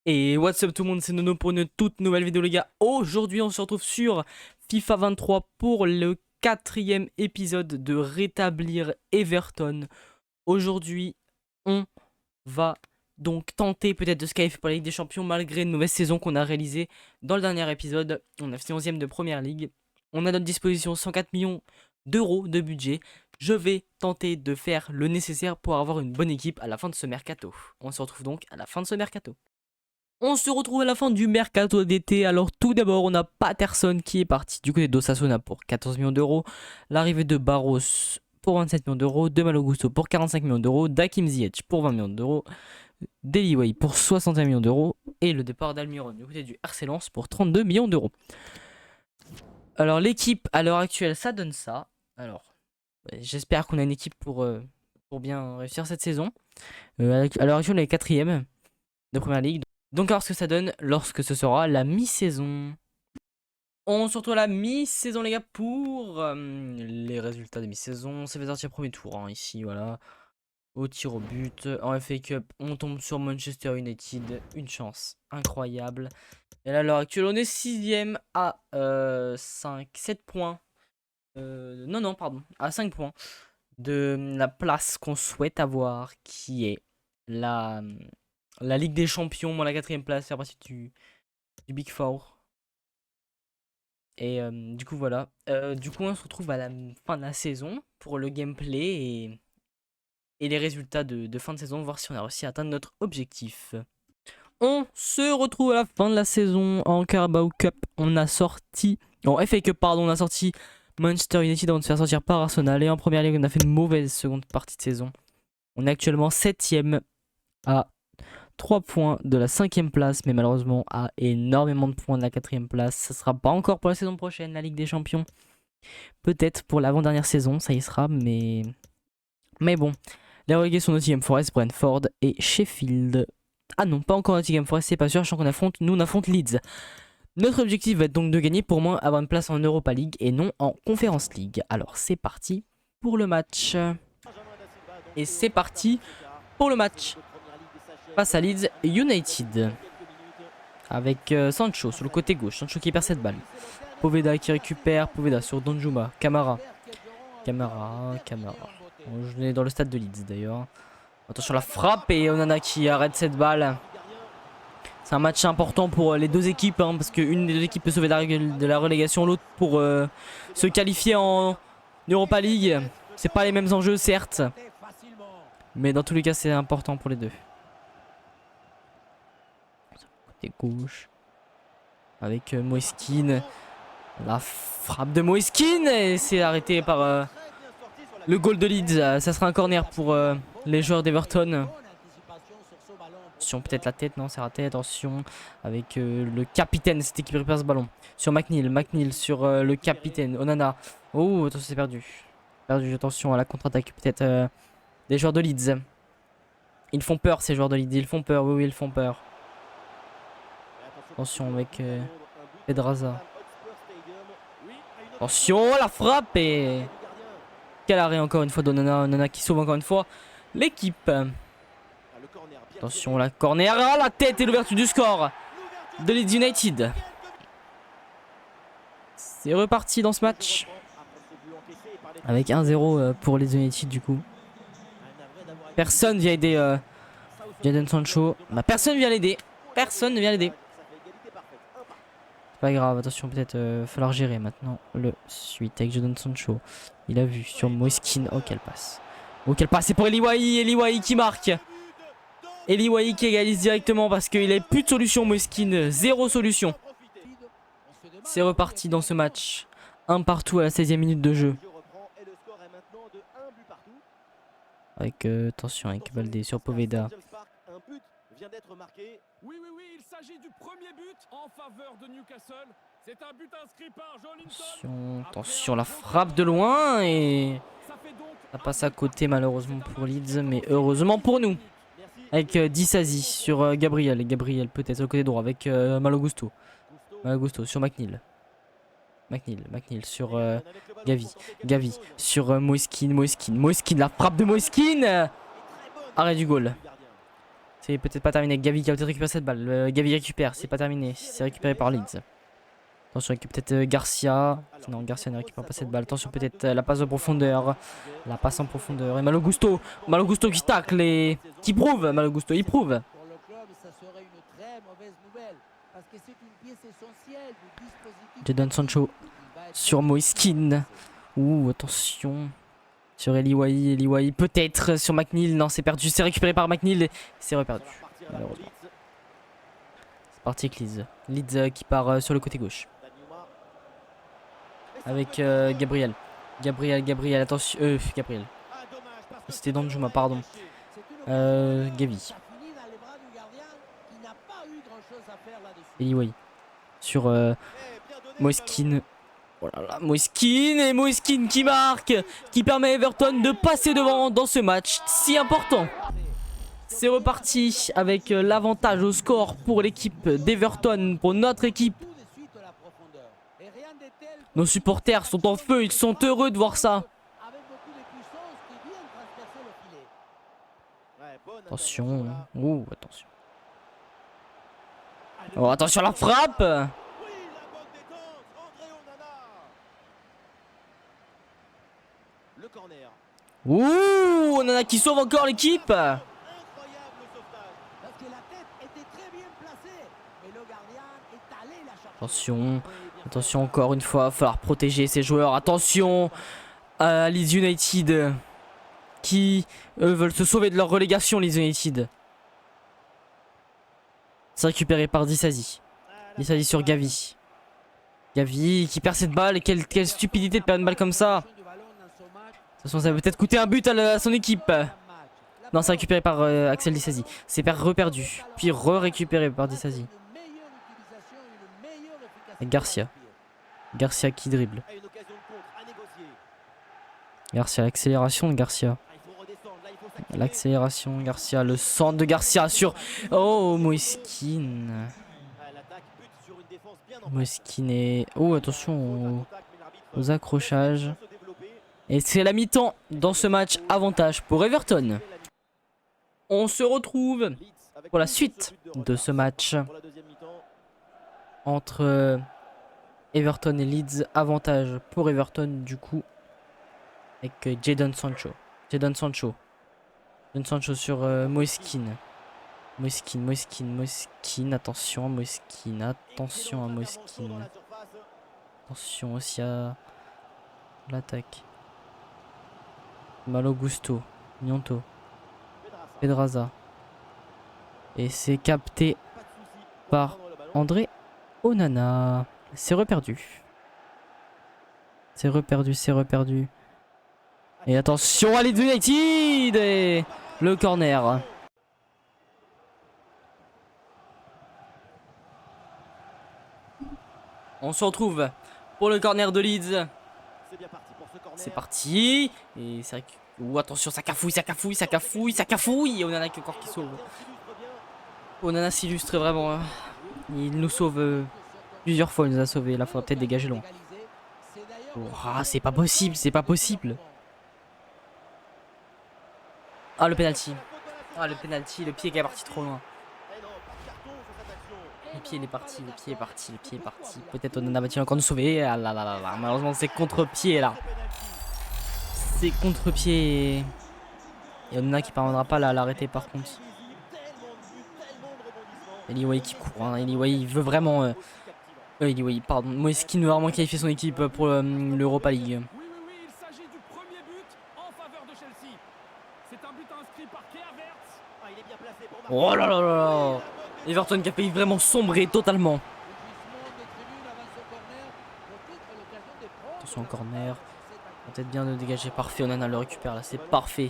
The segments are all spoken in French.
Et what's up tout le monde, c'est Nono pour une toute nouvelle vidéo les gars. Aujourd'hui on se retrouve sur FIFA 23 pour le quatrième épisode de rétablir Everton. Aujourd'hui on va donc tenter peut-être de se qualifier pour la Ligue des Champions malgré une mauvaise saison qu'on a réalisée dans le dernier épisode. On a fait 11ème de Première Ligue. On a à notre disposition 104 millions d'euros de budget. Je vais tenter de faire le nécessaire pour avoir une bonne équipe à la fin de ce mercato. On se retrouve donc à la fin de ce mercato. On se retrouve à la fin du mercato d'été. Alors tout d'abord, on a Patterson qui est parti du côté d'Osasuna pour 14 millions d'euros. L'arrivée de Barros pour 27 millions d'euros. De Malo Gusto pour 45 millions d'euros. d'Hakim Ziyech pour 20 millions d'euros. Deliway pour 61 millions d'euros. Et le départ d'Almiron du côté du RC Lens pour 32 millions d'euros. Alors l'équipe à l'heure actuelle, ça donne ça. Alors j'espère qu'on a une équipe pour bien réussir cette saison. À l'heure actuelle, on est 4ème de Première Ligue. Donc alors ce que ça donne lorsque ce sera la mi-saison. On se retrouve à la mi-saison les gars pour les résultats de mi-saison. Ça fait sortir premier tour hein, ici, voilà. Au tir au but. En FA Cup, on tombe sur Manchester United. Une chance incroyable. Et là à l'heure actuelle, on est 6ème à 7 points. Non, pardon. À 5 points de la place qu'on souhaite avoir qui est la Ligue des Champions, moi la 4ème place, c'est à partir du Big Four. Et du coup voilà. Du coup on se retrouve à la fin de la saison pour le gameplay et les résultats de fin de saison, voir si on a réussi à atteindre notre objectif. On se retrouve à la fin de la saison en Carabao Cup. On a sorti, en FA Cup pardon, on a sorti Manchester United avant de se faire sortir par Arsenal. Et en première ligue on a fait une mauvaise seconde partie de saison. On est actuellement 7ème à 3 points de la 5ème place, mais malheureusement à énormément de points de la 4ème place. Ça sera pas encore pour la saison prochaine, la Ligue des Champions. Peut-être pour l'avant-dernière saison, ça y sera, mais bon. Les relégués sont Nottingham Forest, Brentford et Sheffield. Ah non, pas encore Nottingham Forest, c'est pas sûr, je sens qu'on affronte, nous on affronte Leeds. Notre objectif va être donc de gagner pour moins avoir une place en Europa League et non en Conference League. Alors c'est parti pour le match. Et c'est parti pour le match face à Leeds United. Avec Sancho sur le côté gauche. Sancho qui perd cette balle. Poveda qui récupère. Poveda sur Danjuma. Camara. On est dans le stade de Leeds d'ailleurs. Attention la frappe et Onana qui arrête cette balle. C'est un match important pour les deux équipes hein, parce qu'une des deux équipes peut sauver de la relégation, l'autre pour se qualifier en Europa League. C'est pas les mêmes enjeux certes, mais dans tous les cas c'est important pour les deux. Côté gauche avec Moiskin. La frappe de Moiskin et c'est arrêté par le goal de Leeds. Ça sera un corner pour les joueurs d'Everton. Attention, peut-être la tête, non, c'est raté. Attention, avec le capitaine de cette équipe qui récupère ce ballon. Sur McNeil sur le capitaine. Onana. Oh, attention, c'est perdu. Attention à la contre-attaque, peut-être des joueurs de Leeds. Ils font peur, ces joueurs de Leeds. Ils font peur, oui, ils font peur. Attention avec Pedraza. Attention, la frappe et... Quel arrêt encore une fois d'Onana. Onana qui sauve encore une fois l'équipe. Attention, la corner, ah, la tête et l'ouverture du score de Leeds United. C'est reparti dans ce match. Avec 1-0 pour Leeds United du coup. Personne vient aider Jadon Sancho. Bah, personne vient l'aider. Personne ne vient l'aider. C'est pas grave, attention, peut-être falloir gérer maintenant le suite avec Jadon Sancho. Il a vu sur Moiskin. Oh, quelle passe. Oh, quelle passe. C'est pour Eliwai qui marque. Eliwai qui égalise directement parce qu'il n'avait plus de solution. Moiskin, zéro solution. C'est reparti dans ce match. Un partout à la 16e minute de jeu. Avec attention avec Baldé sur Poveda. Attention la frappe de loin et ça passe à côté malheureusement pour Leeds mais heureusement pour nous. Avec Disasi sur Gabriel. Gabriel peut-être sur le côté droit avec Malo Gusto. Sur McNeil sur Gavi sur Moiskin. La frappe de Moiskin. Arrêt du goal. C'est peut-être pas terminé. Gavi qui a peut-être récupéré cette balle. Gavi récupère, c'est pas terminé. C'est récupéré par Leeds. Attention avec peut-être Garcia. Non, Garcia ne récupère pas cette balle. Attention peut-être la passe en profondeur. La passe en profondeur. Et Malo Gusto. Malo Gusto qui tacle et qui prouve. Malo Gusto, il prouve. Pour le club, ça serait une très mauvaise nouvelle. Parce que c'est une pièce essentielle du dispositif. Jadon Sancho sur Moiskin. Ouh, attention. Sur Eliwai. Eliwai peut-être sur McNeil. Non, c'est perdu. C'est récupéré par McNeil. C'est reperdu. Malheureusement. C'est parti avec Leeds. Leeds qui part sur le côté gauche. Avec Gabriel. Gabriel, attention. Gabriel. C'était Danjuma, pardon. Gavi. Eliwai. Sur Moiskin. Oh là là, Moiskin et Moiskin qui marque, qui permet à Everton de passer devant dans ce match si important. C'est reparti avec l'avantage au score pour l'équipe d'Everton, pour notre équipe. Nos supporters sont en feu, ils sont heureux de voir ça. Attention, oh attention. Oh attention à la frappe. Ouh, Onana qui sauve encore l'équipe. Attention, attention encore une fois, il va falloir protéger ces joueurs. Attention à Leeds United qui eux veulent se sauver de leur relégation. Leeds United. C'est récupéré par Disasi. Disasi sur Gavi. Gavi qui perd cette balle. Quelle stupidité de perdre une balle comme ça. De toute façon, ça va peut-être coûter un but à son équipe. Non, c'est récupéré par Axel Disasi. C'est reperdu. Puis récupéré par Disasi. Et Garcia. Garcia qui dribble. Garcia, l'accélération de Garcia. L'accélération de Garcia. Le centre de Garcia sur... Oh, Moiskin. Moiskin est... Oh, attention aux accrochages. Et c'est la mi-temps dans ce match, avantage pour Everton. On se retrouve pour la suite de ce match entre Everton et Leeds. Avantage pour Everton du coup avec Jadon Sancho. Jadon Sancho sur Moiskin. Moiskin. Attention à Moiskin. Attention à Moiskin. Attention aussi à l'attaque. Malo Gusto, Gnonto, Pedraza. Et c'est capté par André Onana. C'est reperdu. C'est reperdu. Et attention à Leeds United et le corner. On se retrouve pour le corner de Leeds. C'est parti. Et c'est vrai que... Oh, attention, ça cafouille. Onana qui encore qui sauve. Onana s'illustre vraiment. Il nous sauve plusieurs fois. Il nous a sauvé. Là, faudra peut-être dégager loin. Oh, c'est pas possible. Ah, le penalty. Le pied qui est parti trop loin. Le pied est parti. Peut-être Onana va-t-il encore nous sauver. Ah là là. Malheureusement, c'est contre-pied là. C'est contre-pied et Onana qui parviendra pas à l'arrêter par contre. Eliwai qui court, hein. Eliwai il veut vraiment... Eliwai, pardon. Moiskin veut vraiment qualifier son équipe pour l'Europa League. Il s'agit du premier but en faveur de Chelsea. C'est un but inscrit par Kai Havertz. Oh là là. Everton qui a failli vraiment sombrer totalement. Attention au corner. Peut-être bien de dégager. Parfait, Onana le récupère là, c'est parfait.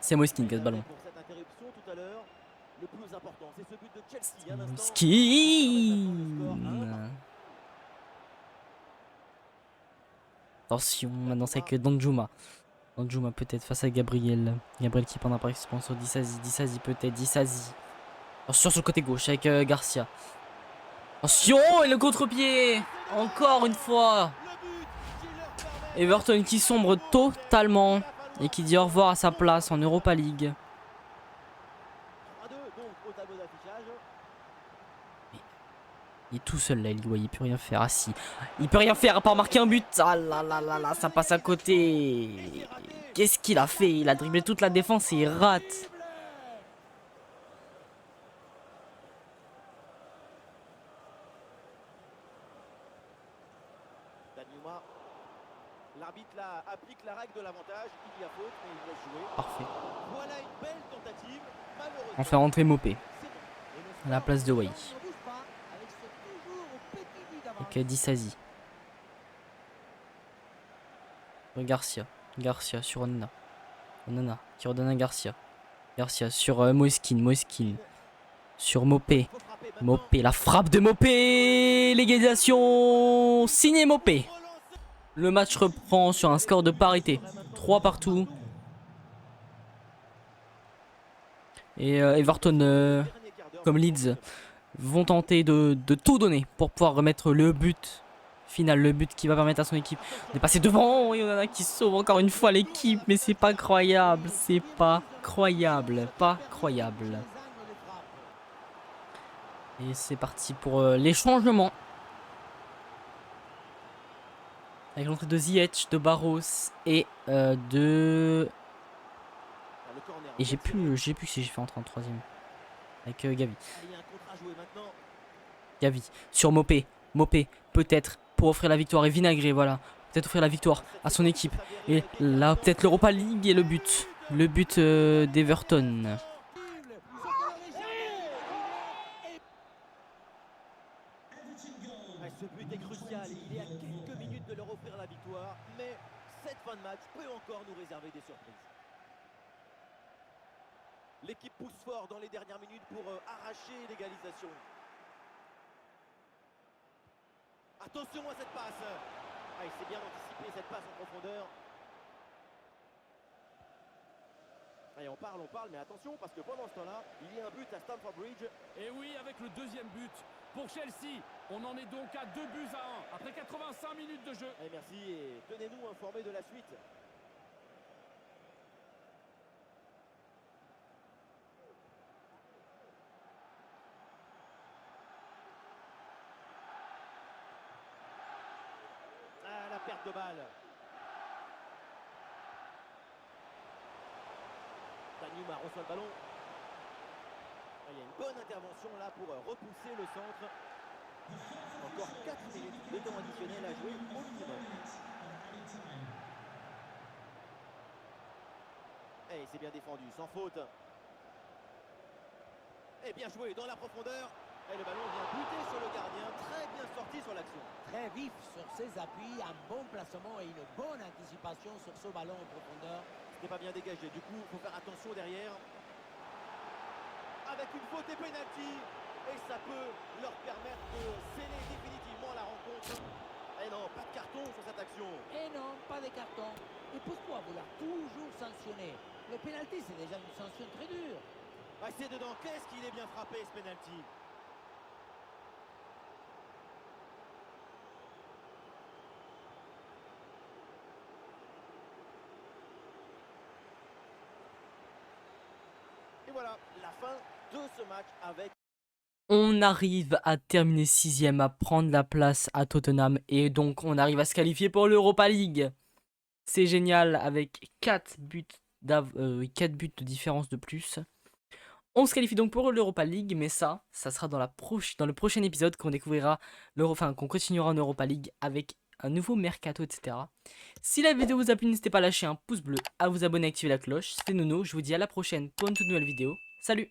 C'est Moiskin qui a ce ballon. Moiskin. Attention, maintenant c'est que Danjuma. Danjuma peut-être face à Gabriel. Gabriel qui prendra par expérience sur Disasi peut-être. Disasi. Attention sur le côté gauche avec Garcia. Attention et le contre-pied. Encore une fois. Everton qui sombre totalement. loin. Et qui dit au revoir à sa place en Europa League. 3-2 donc au tableau d'affichage. Il est tout seul là, il peut rien faire. Ah si, il peut rien faire à part marquer un but. Ah là là là là, ça passe à côté. Qu'est-ce qu'il a fait? Il a dribblé toute la défense et il rate. Danjuma. L'arbitre là applique la règle de l'avantage. Il y a faute, mais il laisse jouer. Parfait. Voilà une belle tentative. Malheureusement. On fait rentrer Mopé C'est bon. Et le à la score place de Wai. ne bouge pas, avec ce toujours au petit but d'avance. Avec Disasi. Garcia. Garcia sur Onana. Onana qui redonne à Garcia. Garcia sur Moiskin. Moiskin. Sur Mopé. Faut frapper maintenant. Mopé. La frappe de Mopé. L'égalisation. Signé Mopé. Le match reprend sur un score de parité. 3 partout. Et Everton, Dernier quart d'heure. comme Leeds, vont tenter de tout donner pour pouvoir remettre le but final, le but qui va permettre à son équipe de passer devant. Il y en a qui sauve encore une fois l'équipe, mais c'est pas croyable, c'est pas croyable, pas croyable. Et c'est parti pour les changements. Avec l'entrée de Ziyech, de Barros et de... Le corner. Et j'ai plus si j'ai fait entrer en troisième. Avec Gavi. Il y a un contre à jouer maintenant. Gavi sur Mopé. Mopé, peut-être, pour offrir la victoire. Et Vinagre, voilà. Peut-être offrir la victoire à son équipe. Et là, peut-être l'Europa League et le but. Le but d'Everton. Ce but est crucial. Il est à quelques minutes de leur offrir la victoire. Mais cette fin de match peut encore nous réserver des surprises. L'équipe pousse fort dans les dernières minutes pour arracher l'égalisation. Attention à cette passe. Ah, il s'est bien anticipé cette passe en profondeur. Allez, on parle, mais attention parce que pendant ce temps-là, il y a un but à Stamford Bridge. Et oui, avec le deuxième but pour Chelsea. On en est donc à 2 buts à 1 après 85 minutes de jeu. Allez, merci et tenez-nous informés de la suite. Ah, la perte de balle. Danjuma reçoit le ballon. Ah, il y a une bonne intervention là pour repousser le centre. Encore 4 minutes de temps additionnel à jouer au minimum. Et c'est bien défendu, sans faute. Et bien joué dans la profondeur. Et le ballon vient buter sur le gardien. Très bien sorti sur l'action. Très vif sur ses appuis, un bon placement et une bonne anticipation sur ce ballon en profondeur. C'était pas bien dégagé. Du coup, il faut faire attention derrière. Avec une faute et penalty. Et ça peut leur permettre de sceller définitivement la rencontre. Et non, pas de carton sur cette action. Et non, pas de carton. Et pourquoi vouloir toujours sanctionner? Le pénalty, c'est déjà une sanction très dure. Ah, c'est dedans. Qu'est-ce qu'il est bien frappé ce penalty. Et voilà, la fin de ce match avec... On arrive à terminer 6ème, à prendre la place à Tottenham. Et donc, on arrive à se qualifier pour l'Europa League. C'est génial, avec 4 buts de différence de plus. On se qualifie donc pour l'Europa League, mais ça sera dans le prochain épisode qu'on découvrira, qu'on continuera en Europa League avec un nouveau mercato, etc. Si la vidéo vous a plu, n'hésitez pas à lâcher un pouce bleu, à vous abonner, à activer la cloche. C'était Nono, je vous dis à la prochaine pour une toute nouvelle vidéo. Salut!